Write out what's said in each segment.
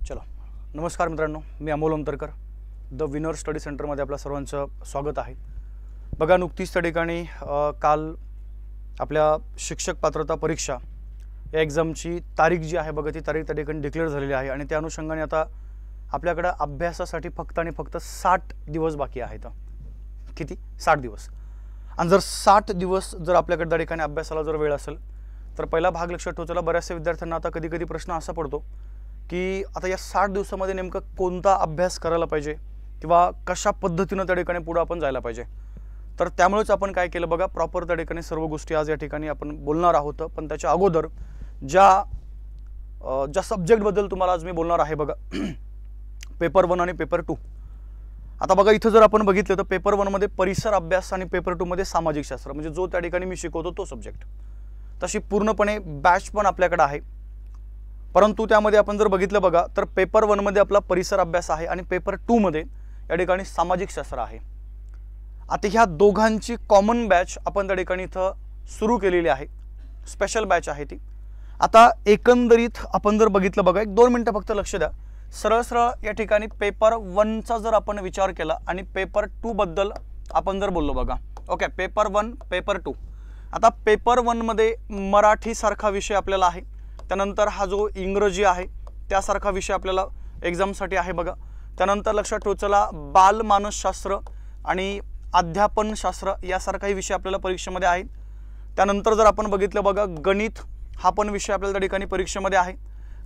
चलो नमस्कार मित्रांनो, मी Amol Antarkar the winner study सेंटरमध्ये आपल्या सर्वांचं स्वागत आहे। बघा, नुकतीच त्या ठिकाणी काल आपल्या शिक्षक पात्रता परीक्षा या एक्झामची तारीख जी आहे बघा, ती तारीख त्या ठिकाणी डिक्लेअर झालेली आहे आणि त्या अनुषंगाने आता आपल्याकडे अभ्यासासाठी फक्त आणि फक्त 60 दिवस बाकी आहेत। किती? 60 दिवस। आणि जर 60 दिवस जर आपल्याकडे त्या ठिकाणी अभ्यासाला जर वेळ असेल तर पहिला भाग लक्षात ठेवा। चला, बऱ्याचशा विद्यार्थ्यांना आता कधी कधी प्रश्न असा पडतो की आता या 60 दिवसामध्ये नेमकं कोणता अभ्यास करायला पाहिजे किंवा कशा पद्धतीने त्या ठिकाणी पुढे आपण जायला पाहिजे। तर त्यामुळेच आपण काय केलं बघा, प्रॉपर त्या ठिकाणी सर्व गोष्टी आज या ठिकाणी आपण बोलणार आहोत। पण त्याच्या अगोदर ज्या सब्जेक्टबद्दल तुम्हाला आज मी बोलणार आहे बघा, पेपर 1 आणि पेपर 2। आता बघा, इथं जर आपण बघितलं तर पेपर 1 मध्ये परिसर अभ्यास आणि पेपर 2 मध्ये सामाजिक शास्त्र, म्हणजे जो त्या ठिकाणी मी शिकवतो तो सब्जेक्ट। तशी पूर्णपणे बॅच पण आपल्याकडे आहे, परंतु त्यामध्ये आपण जर बघितलं बघा तर पेपर 1 मध्ये आपला परिसर अभ्यास आहे आणि पेपर 2 मध्ये या ठिकाणी सामाजिक शास्त्र आहे। आता ह्या दोघांची कॉमन बॅच आपण त्या ठिकाणी इथं सुरू केलेली आहे, स्पेशल बॅच आहे ती। आता एकंदरीत आपण जर बघितलं बघा, 1-2 मिनिटं फक्त लक्ष द्या। सरळ सरळ या ठिकाणी पेपर 1 चा जर आपण विचार केला आणि पेपर 2 बद्दल आपण जर बोललो बघा, ओके, पेपर 1 पेपर 2। आता पेपर 1 मध्ये मराठी सारखा विषय आपल्याला आहे, त्यानंतर हा जो इंग्रजी आहे त्यासारखा विषय आपल्याला एक्झामसाठी आहे बघा। त्यानंतर लक्षात ठेवा, चला, बालमानसशास्त्र आणि अध्यापनशास्त्र यासारखाही विषय आपल्याला परीक्षेमध्ये आहेत। त्यानंतर जर आपण बघितलं बघा, गणित हा पण विषय आपल्याला त्या ठिकाणी परीक्षेमध्ये आहे।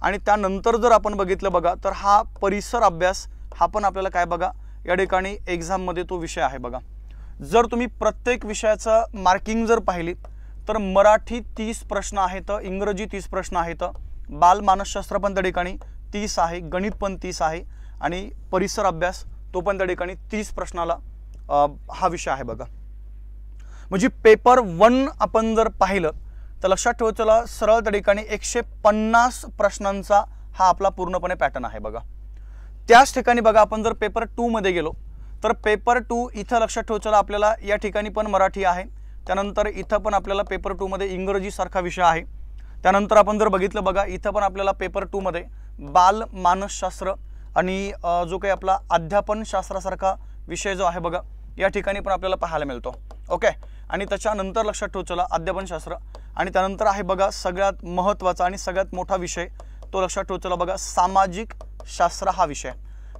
आणि त्यानंतर जर आपण बघितलं बघा तर हा परिसर अभ्यास हा पण आपल्याला काय बघा या ठिकाणी एक्झाममध्ये तो विषय आहे बघा। जर तुम्ही प्रत्येक विषयाचं मार्किंग जर पाहिली तर मराठी 30 प्रश्न आहेत, इंग्रजी 30 प्रश्न आहेत, बालमानसशास्त्र पण त्या ठिकाणी 30 आहे, गणित पण 30 आहे आणि परिसर अभ्यास तो पण त्या ठिकाणी 30 प्रश्नाला हा विषय आहे बघा। म्हणजे पेपर 1 आपण जर पाहिलं तर लक्षात ठेवा, चला, सरळ त्या ठिकाणी 150 प्रश्नांचा हा आपला पूर्णपणे पॅटर्न आहे बघा। त्याच ठिकाणी बघा, आपण जर पेपर 2 मध्ये गेलो तर पेपर 2 इथं लक्षात ठेवा, चला, आपल्याला या ठिकाणी पण मराठी आहे, त्यानंतर इथं पण आपल्याला पेपर 2 मध्ये इंग्रजी सारखा विषय आहे। त्यानंतर आपण जर बघितलं बघा, इथं पण आपल्याला पेपर 2 मध्ये बाल मानसशास्त्र आणि जो काही आपला अध्यापनशास्त्रासारखा विषय जो आहे बघा, या ठिकाणी पण आपल्याला पाहायला मिळतो, ओके। आणि त्याच्यानंतर लक्षात ठेवा, चला, अध्यापनशास्त्र आणि त्यानंतर आहे बघा सगळ्यात महत्त्वाचा आणि सगळ्यात मोठा विषय, तो लक्षात ठेवा, चला बघा, सामाजिक शास्त्र हा विषय।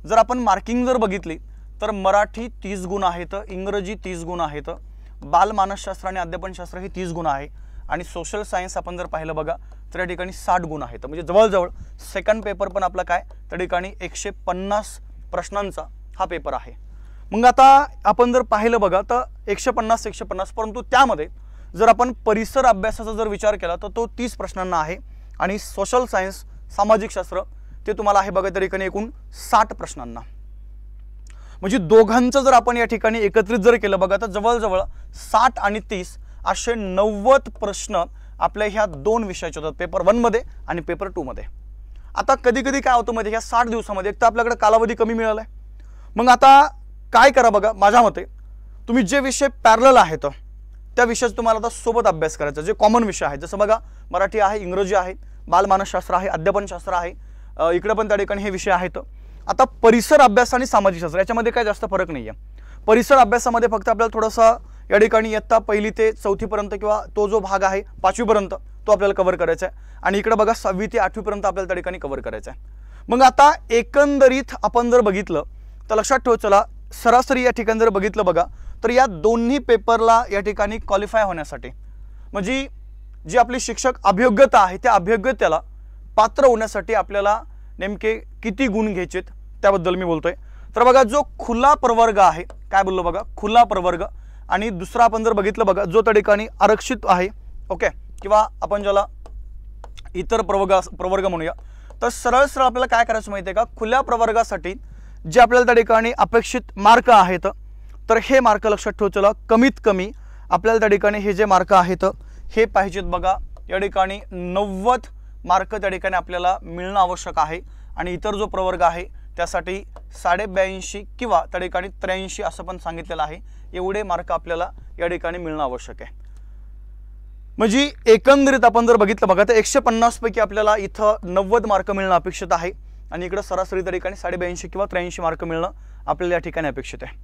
जर आपण मार्किंग जर बघितली तर मराठी 30 गुण आहेत, इंग्रजी 30 गुण आहेत, बालमानसशास्त्र आणि अध्यापनशास्त्र हे 30 गुण आहे आणि सोशल सायन्स आपण जर पाहिलं बघा तर या ठिकाणी 60 गुण आहेत। म्हणजे जवळजवळ सेकंड पेपर पण आपला काय त्या ठिकाणी 150 प्रश्नांचा हा पेपर आहे। मग आता आपण जर पाहिलं बघा तर 150, परंतु त्यामध्ये जर आपण परिसर अभ्यासाचा जर विचार केला तर तो 30 प्रश्नांना आहे आणि सोशल सायन्स सामाजिक शास्त्र ते तुम्हाला आहे बघा त्या ठिकाणी एकूण 60 प्रश्नांना। म्हणजे दोघांचं जर आपण या ठिकाणी एकत्रित जर केलं बघा तर जवळजवळ 60 आणि 30 असे 90 प्रश्न आपल्या ह्या 2 विषयाचे होतात, पेपर 1 मध्ये आणि पेपर 2 मध्ये। आता कधी कधी काय होतं मध्ये, ह्या 60 दिवसामध्ये एक तर आपल्याकडे कालावधी कमी मिळालाय, मग आता काय करा बघा, माझ्या मते तुम्ही जे विषय पॅरलल आहेत त्या विषयाचा तुम्हाला आता सोबत अभ्यास करायचा, जे कॉमन विषय आहेत, जसं बघा मराठी आहे, इंग्रजी आहे, बालमानसशास्त्र आहे, अध्यापनशास्त्र आहे, इकडे पण त्या ठिकाणी हे विषय आहेत। आता परिसर अभ्यास आणि सामाजिक शास्त्र याच्यामध्ये काय जास्त फरक नाही आहे। परिसर अभ्यासामध्ये फक्त आपल्याला थोडासा या ठिकाणी इयत्ता 1 ते 4 पर्यंत किंवा तो जो भाग आहे 5वी पर्यंत तो आपल्याला कव्हर करायचा आहे आणि इकडे बघा 6वी ते 8वी पर्यंत आपल्याला त्या ठिकाणी कव्हर करायचा आहे। मग आता एकंदरीत आपण जर बघितलं तर लक्षात ठेवा, चला, सरासरी या ठिकाणी जर बघितलं बघा तर या दोन्ही पेपरला या ठिकाणी क्वालिफाय होण्यासाठी, म्हणजे जी आपली शिक्षक अभियोग्यता आहे त्या अभियोग्यतेला पात्र होण्यासाठी आपल्याला नेमके किती गुण घ्यायचेत त्याबद्दल मी बोलतोय। तर बघा, जो खुला प्रवर्ग आहे, काय बोललो बघा, खुला प्रवर्ग, आणि दुसरा आपण जर बघितलं बघा जो त्या ठिकाणी आरक्षित आहे, ओके, किंवा आपण ज्याला इतर प्रवर्ग म्हणूया, तर सरळ सरळ आपल्याला काय करायचं माहिती आहे का, खुल्या प्रवर्गासाठी जे आपल्याला त्या ठिकाणी अपेक्षित मार्क आहेत तर हे मार्क लक्षात ठेवा, चला, कमीत कमी आपल्याला त्या ठिकाणी हे जे मार्क आहेत हे पाहिजेत बघा, या ठिकाणी 90 मार्क त्या ठिकाणी आपल्याला मिळणं आवश्यक आहे आणि इतर जो प्रवर्ग आहे त्यासाठी 82.5 किंवा त्या ठिकाणी 83 असं पण सांगितलेलं आहे, एवढे मार्क आपल्याला या ठिकाणी मिळणं आवश्यक आहे। म्हणजे एकंदरीत आपण जर बघितलं बघा तर 150 पैकी आपल्याला इथं 90 मार्क मिळणं अपेक्षित आहे आणि इकडे सरासरी त्या ठिकाणी 82.5 किंवा 83 मार्क मिळणं आपल्याला या ठिकाणी अपेक्षित आहे।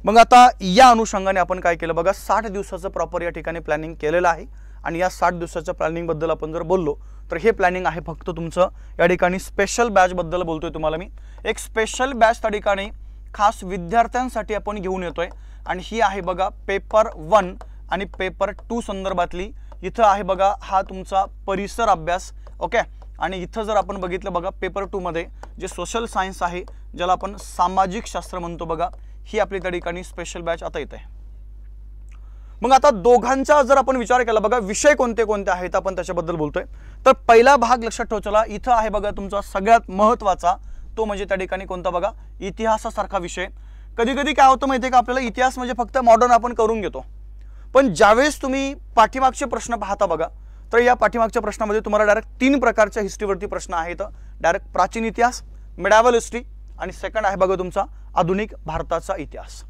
मग आता या अनुषंगाने आपण काय केलं बघा, 60 दिवसाचं प्रॉपर या ठिकाणी प्लॅनिंग केलेलं आहे आणि या 60 दिवसाच्या प्लॅनिंग बद्दल आपण जर बोललो तर हे प्लॅनिंग आहे फक्त तुमचं या ठिकाणी स्पेशल बॅच बद्दल बोलतोय तुम्हाला मी। एक स्पेशल बॅच त्या ठिकाणी खास विद्यार्थ्यांसाठी आपण घेऊन येतोय आणि ही आहे बघा पेपर 1 आणि पेपर 2 संदर्भातली। इथं आहे बघा हा तुमचा परिसर अभ्यास, ओके। आणि इथं जर आपण बघितलं बघा पेपर 2 मध्ये जे सोशल सायन्स आहे, ज्याला आपण सामाजिक शास्त्र म्हणतो बघा, ही आपली त्या ठिकाणी स्पेशल बॅच आता येते। मग आता दोघांचा जर आपण विचार केला बघा, विषय कोणते कोणते आहेत आपण त्याच्याबद्दल बोलतोय। तर पहिला भाग लक्षात ठेवा, चला इथं आहे बघा तुमचा सगळ्यात महत्त्वाचा, तो म्हणजे त्या ठिकाणी कोणता बघा, इतिहासासारखा विषय। कधी कधी काय होतं माहिती आहे का, आपल्याला इतिहास म्हणजे फक्त मॉडर्न आपण करून घेतो, पण ज्यावेळेस तुम्ही पाठीमागचे प्रश्न पाहता बघा, तर या पाठीमागच्या प्रश्नामध्ये तुम्हाला डायरेक्ट 3 प्रकारच्या हिस्ट्रीवरती प्रश्न आहेत। डायरेक्ट प्राचीन इतिहास, मिडॅवल हिस्ट्री आणि सेकंड आहे बघा तुमचा आधुनिक भारताचा इतिहास।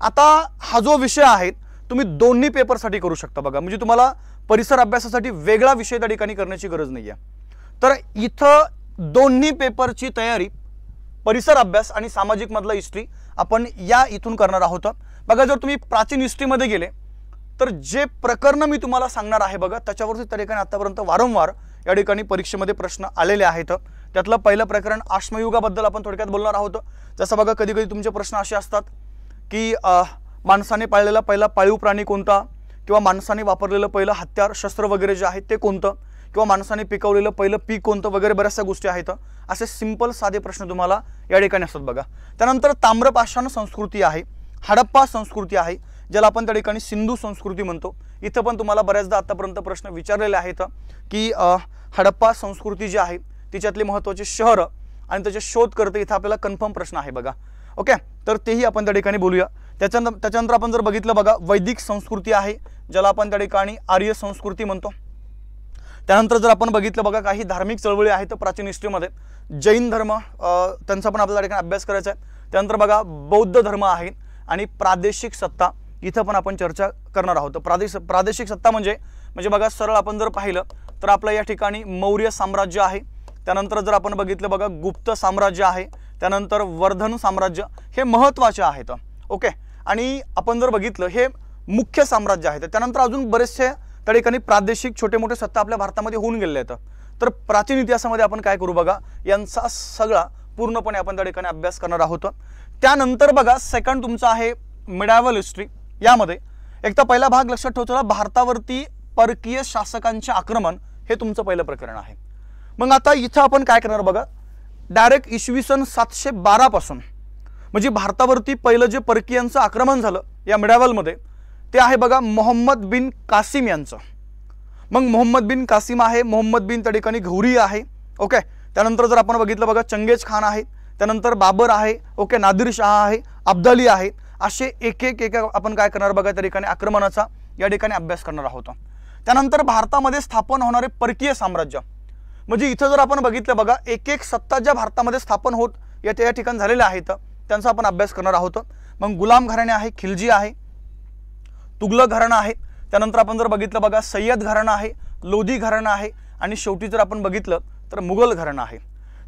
आता हा जो विषय आहे तुम्ही दोन्ही पेपरसाठी करू शकता बघा, म्हणजे तुम्हाला परिसर अभ्यासासाठी वेगळा विषय त्या ठिकाणी करण्याची गरज नाही आहे। तर इथं दोन्ही पेपरची तयारी परिसर अभ्यास आणि सामाजिक मधला हिस्ट्री आपण या इथून करणार आहोत बघा। जर तुम्ही प्राचीन हिस्ट्रीमध्ये गेले तर जे प्रकरण मी तुम्हाला सांगणार आहे बघा, त्याच्यावरती त्या ठिकाणी आतापर्यंत वारंवार या ठिकाणी परीक्षेमध्ये प्रश्न आलेले आहेत। त्यातलं पहिलं प्रकरण अश्मयुगाबद्दल आपण थोडक्यात बोलणार आहोत। जसं बघा कधी कधी तुमचे प्रश्न असे असतात की माणसाने पाळलेला पहिला पाळीव प्राणी कोणता, किंवा माणसाने वापरलेलं पहिलं हत्यार शस्त्र वगैरे जे आहे ते कोणतं, किंवा माणसाने पिकवलेलं पहिलं पीक कोणतं वगैरे बऱ्याचशा गोष्टी आहेत। असे सिंपल साधे प्रश्न तुम्हाला या ठिकाणी असतात बघा। त्यानंतर ताम्रपाषाण संस्कृती आहे, हडप्पा संस्कृती आहे, ज्याला आपण त्या ठिकाणी सिंधू संस्कृती म्हणतो। इथं पण तुम्हाला बऱ्याचदा आतापर्यंत प्रश्न विचारलेले आहेत की हडप्पा संस्कृती जी आहे तिच्यातले महत्त्वाचे शहर आणि त्याचे शोधकर्ते, इथं आपल्याला कन्फर्म प्रश्न आहे बघा, ओके। तर तेही आपण त्या ठिकाणी बोलूया। त्याच्यानंतर आपण जर बघितलं बघा वैदिक संस्कृती आहे, ज्याला आपण त्या ठिकाणी आर्य संस्कृती म्हणतो। त्यानंतर जर आपण बघितलं बघा काही धार्मिक चळवळी आहेत प्राचीन हिस्ट्रीमध्ये, जैन धर्म त्यांचा पण आपल्याला त्या ठिकाणी अभ्यास करायचा आहे। त्यानंतर बघा बौद्ध धर्म आहे आणि प्रादेशिक सत्ता, इथं पण आपण चर्चा करणार आहोत। प्रादेशिक सत्ता म्हणजे बघा सरळ आपण जर पाहिलं तर आपलं या ठिकाणी मौर्य साम्राज्य आहे। त्यानंतर जर आपण बघितलं बघा गुप्त साम्राज्य आहे, त्यानंतर वर्धन साम्राज्य, हे महत्त्वाचे आहेत, ओके। आणि आपण जर बघितलं हे मुख्य साम्राज्य आहेत। त्यानंतर अजून बरेचसे त्या ठिकाणी प्रादेशिक छोटे मोठे सत्ता आपल्या भारतामध्ये होऊन गेले आहेत। तर प्राचीन इतिहासामध्ये आपण काय करू बघा, यांचा सगळा पूर्णपणे आपण त्या ठिकाणी अभ्यास करणार आहोत। त्यानंतर बघा सेकंड तुमचा आहे मिडॅवल हिस्ट्री। यामध्ये एक तर पहिला भाग लक्षात ठेवतो, भारतावरती परकीय शासकांचे आक्रमण, हे तुमचं पहिलं प्रकरण आहे। मग आता इथं आपण काय करणार बघा, डायरेक्ट इसवी सन 712 पासून, म्हणजे भारतावरती पहिलं जे परकीयांचं आक्रमण झालं या मिडॅवलमध्ये ते आहे बघा मोहम्मद बिन कासिम यांचं। मग मोहम्मद बिन कासिम आहे, मोहम्मद बिन त्या ठिकाणी घौरी आहे, ओके। त्यानंतर जर आपण बघितलं बघा चंगेज खान आहे, त्यानंतर बाबर आहे, ओके, नादिर शाह आहे, अब्दाली आहे, असे एक एक आपण काय करणार बघा त्या ठिकाणी आक्रमणाचा या ठिकाणी अभ्यास करणार आहोत। त्यानंतर भारतामध्ये स्थापन होणारे परकीय साम्राज्य, म्हणजे इथं जर आपण बघितलं बघा एक सत्ता ज्या भारतामध्ये स्थापन होत या ठिकाणी झालेल्या आहेत त्यांचा आपण अभ्यास करणार आहोत। मग गुलाम घराणे आहे, खिलजी आहे, तुगलक घराणा आहे, त्यानंतर आपण जर बघितलं बघा सय्यद घराणा आहे, लोधी घराणा आहे, आणि शेवटी जर आपण बघितलं तर मुघल घराणा आहे।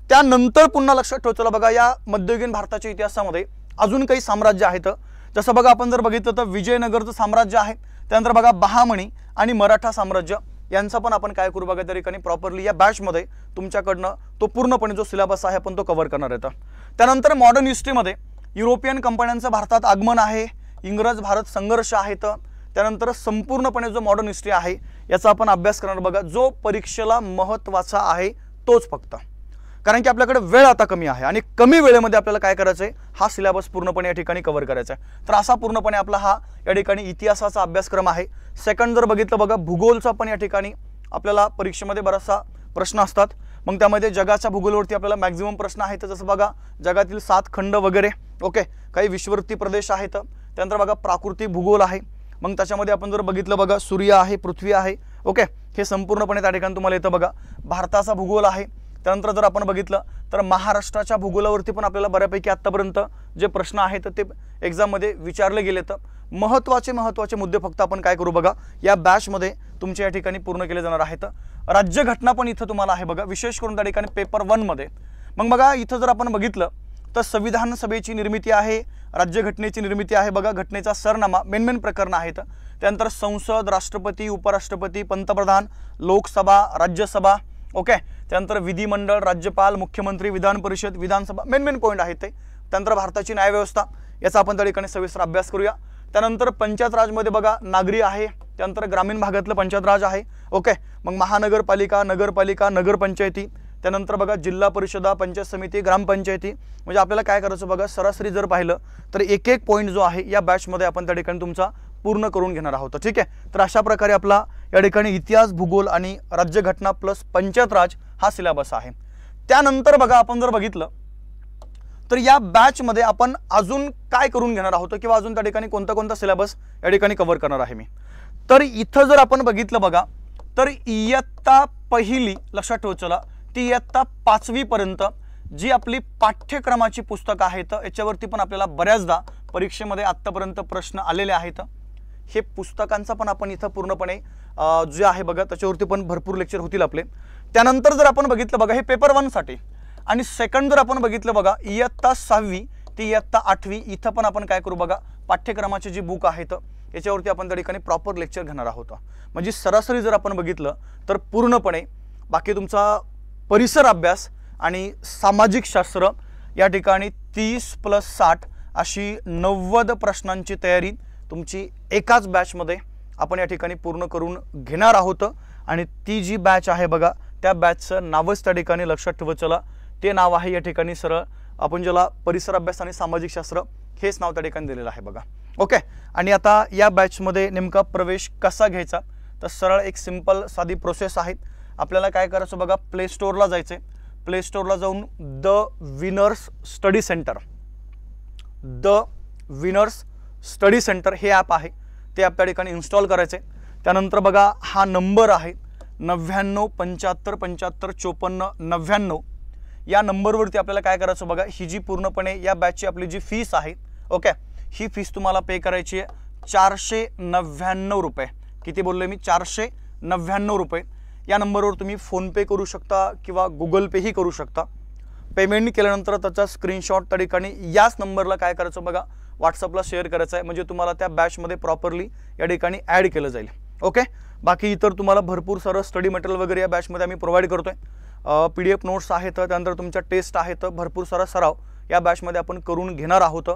त्यानंतर पुन्हा लक्षात ठेवतो बघा या मध्ययुगीन भारताच्या इतिहासामध्ये अजून काही साम्राज्य आहेत। जसं बघा आपण जर बघितलं तर विजयनगरचं साम्राज्य आहे, त्यानंतर बघा बहामणी आणि मराठा साम्राज्य, यांचा पण आपण काय करू बघा त्या ठिकाणी प्रॉपरली या बॅचमध्ये तुमच्याकडनं तो पूर्णपणे जो सिलेबस आहे आपण तो कव्हर करणार आहे। त्यानंतर मॉडर्न हिस्ट्रीमध्ये युरोपियन कंपन्यांचं भारतात आगमन आहे, इंग्रज भारत संघर्ष आहेत, त्यानंतर संपूर्णपणे जो मॉडर्न हिस्ट्री आहे याचा आपण अभ्यास करणार बघा, जो परीक्षेला महत्त्वाचा आहे तोच फक्त, कारण की आपल्याकडे वेळ आता कमी आहे आणि कमी वेळेमध्ये आपल्याला काय करायचं आहे, हा सिलेबस पूर्णपणे या ठिकाणी कव्हर करायचा आहे। तर असा पूर्णपणे आपला हा या ठिकाणी इतिहासाचा अभ्यासक्रम आहे। सेकंड जर बघितलं बघा भूगोलचा पण या ठिकाणी आपल्याला परीक्षेमध्ये बराचसा प्रश्न असतात, मग त्यामध्ये जगाच्या भूगोलावरती आपल्याला मॅक्झिमम प्रश्न आहेत। जसं बघा जगातील 7 खंड वगैरे, ओके, काही विषुववृत्तीय प्रदेश आहेत, त्यानंतर बघा प्राकृतिक भूगोल आहे, मग त्याच्यामध्ये आपण जर बघितलं बघा सूर्य आहे, पृथ्वी आहे, ओके, हे संपूर्णपणे त्या ठिकाणी तुम्हाला येतं बघा। भारताचा भूगोल आहे, त्यानंतर जर आपण बघितलं तर महाराष्ट्राच्या भूगोलावरती पण आपल्याला बऱ्यापैकी आतापर्यंत जे प्रश्न आहेत ते एग्जाममध्ये विचारले गेलेत। महत्त्वाचे मुद्दे फक्त आपण काय करू बघा या बॅचमध्ये तुमच्या या ठिकाणी पूर्ण केले जाणार आहेत। राज्यघटना पण इथं तुम्हाला आहे बघा, विशेष करून त्या ठिकाणी पेपर 1 मध्ये मग बघा इथं जर आपण बघितलं तर संविधान सभेची निर्मिती आहे, राज्यघटनेची निर्मिती आहे बघा, घटनेचा सरनामा, मेन प्रकरण आहेत. त्यानंतर संसद, राष्ट्रपती, उपराष्ट्रपती, पंतप्रधान, लोकसभा, राज्यसभा, ओके. त्यानंतर विधिमंडळ, राज्यपाल, मुख्यमंत्री, विधान परिषद, विधानसभा, मेन पॉईंट आहेत ते. त्यानंतर भारताची न्यायव्यवस्था, याचा आपण त्या ठिकाणी सविस्तर अभ्यास करूया. त्यानंतर पंचायत राजमध्ये बघा नागरी आहे, त्यानंतर ग्रामीण भागातलं पंचायत राज आहे, ओके. मग महानगरपालिका, नगरपालिका, नगरपंचायती, त्यानंतर बघा जिल्हा परिषदा, पंचायत समिती, ग्रामपंचायती. म्हणजे आपल्याला काय करायचं बघा, सरासरी जर पाहिलं तर एक पॉईंट जो आहे या बॅचमध्ये आपण त्या ठिकाणी तुमचा पूर्ण करून घेणार आहोत, ठीक आहे. तर अशा प्रकारे आपला या ठिकाणी इतिहास, भूगोल आणि राज्यघटना प्लस पंचायत राज हा सिलेबस आहे. त्यानंतर बघा आपण जर बघितलं तर या बॅचमध्ये आपण अजून काय करून घेणार आहोत किंवा अजून त्या ठिकाणी कोणता सिलेबस या ठिकाणी कव्हर करणार आहे मी. तर इथं जर आपण बघितलं बघा तर इयत्ता पहिली, लक्षात ठेवा चला, ती इयत्ता 5वी पर्यंत जी आपली पाठ्यक्रमाची पुस्तकं आहेत याच्यावरती पण आपल्याला बऱ्याचदा परीक्षेमध्ये आत्तापर्यंत प्रश्न आलेले आहेत. हे पुस्तकांचा पण आपण इथं पूर्णपणे जे आहे बघा त्याच्यावरती पण भरपूर लेक्चर होतील आपले. त्यानंतर जर आपण बघितलं बघा हे पेपर 1 साठी, आणि सेकंड जर आपण बघितलं बघा इयत्ता 6वी ती इयत्ता 8वी, इथं पण आपण काय करू बघा, पाठ्यक्रमाचे जी बुक आहेत याच्यावरती आपण त्या ठिकाणी प्रॉपर लेक्चर घेणार आहोत. म्हणजे सरासरी जर आपण बघितलं तर पूर्णपणे बाकी तुमचा परिसर अभ्यास आणि सामाजिक शास्त्र या ठिकाणी 30 + 60 अशी 90 प्रश्नांची तयारी तुमची एकाच बॅचमध्ये आपण या ठिकाणी पूर्ण करून घेणार आहोत. आणि ती जी बॅच आहे बघा त्या बॅचचं नावच त्या ठिकाणी लक्षात ठेवा चला, ते नाव आहे या ठिकाणी सरळ आपण ज्याला परिसर अभ्यास आणि सामाजिक शास्त्र हेच नाव त्या ठिकाणी दिलेलं आहे बघा, ओके. आणि आता या बॅचमध्ये नेमका प्रवेश कसा घ्यायचा, तर सरळ एक सिंपल साधी प्रोसेस आहे. आपल्याला काय करायचं बघा, प्ले स्टोअरला जायचं आहे. प्ले स्टोअरला जाऊन the winners study study centre हे ॲप आहे, ते ॲप त्या ठिकाणी इन्स्टॉल करायचे. त्यानंतर बघा हा नंबर आहे 99 75 75 54 99, या नंबरवरती आपल्याला काय करायचं बघा, ही जी पूर्णपणे या बॅचची आपली जी फीस आहे, ओके, ही फीस तुम्हाला पे करायची आहे 499 रुपये. किती बोलले मी, 499 रुपये. या नंबरवर तुम्ही फोनपे करू शकता किंवा गुगल पेही करू शकता. पेमेंट केल्यानंतर त्याचा स्क्रीनशॉट त्या ठिकाणी याच नंबरला काय करायचं बघा, व्हॉट्सअपला शेअर करायचं आहे, म्हणजे तुम्हाला त्या बॅचमध्ये प्रॉपरली या ठिकाणी ॲड केलं जाईल, ओके. बाकी इतर तुम्हाला भरपूर सारं स्टडी मटेरियल वगैरे या बॅचमध्ये आम्ही प्रोव्हाइड करतोय. PDF नोट्स आहेत, त्यानंतर तुमच्या टेस्ट आहेत, भरपूर सारा सराव या बॅचमध्ये आपण करून घेणार आहोत.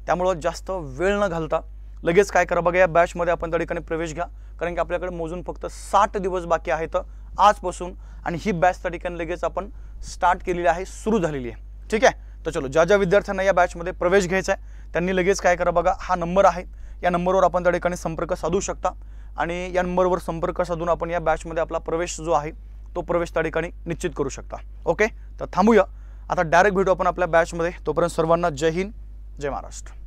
त्यामुळं जास्त वेळ न घालता लगेच काय करा बघा, या बॅचमध्ये आपण त्या ठिकाणी प्रवेश घ्या, कारण की आपल्याकडे मोजून फक्त 60 दिवस बाकी आहेत आजपासून, आणि ही बॅच त्या ठिकाणी लगेच आपण स्टार्ट केलेली आहे, सुरू झालेली आहे, ठीक आहे. तर चलो, ज्या विद्यार्थ्यांना या बॅचमध्ये प्रवेश घ्यायचा आहे त्यांनी लगेच काय करा बघा, हा नंबर आहे, या नंबरवर आपण त्या ठिकाणी संपर्क साधू शकता, आणि या नंबरवर संपर्क साधून आपण या बॅचमध्ये आपला प्रवेश जो आहे तो प्रवेश त्या ठिकाणी निश्चित करू शकता, ओके. तर थांबूया आता, डायरेक्ट भेटू आपण आपल्या बॅचमध्ये. तोपर्यंत सर्वांना जय हिंद, जय महाराष्ट्र.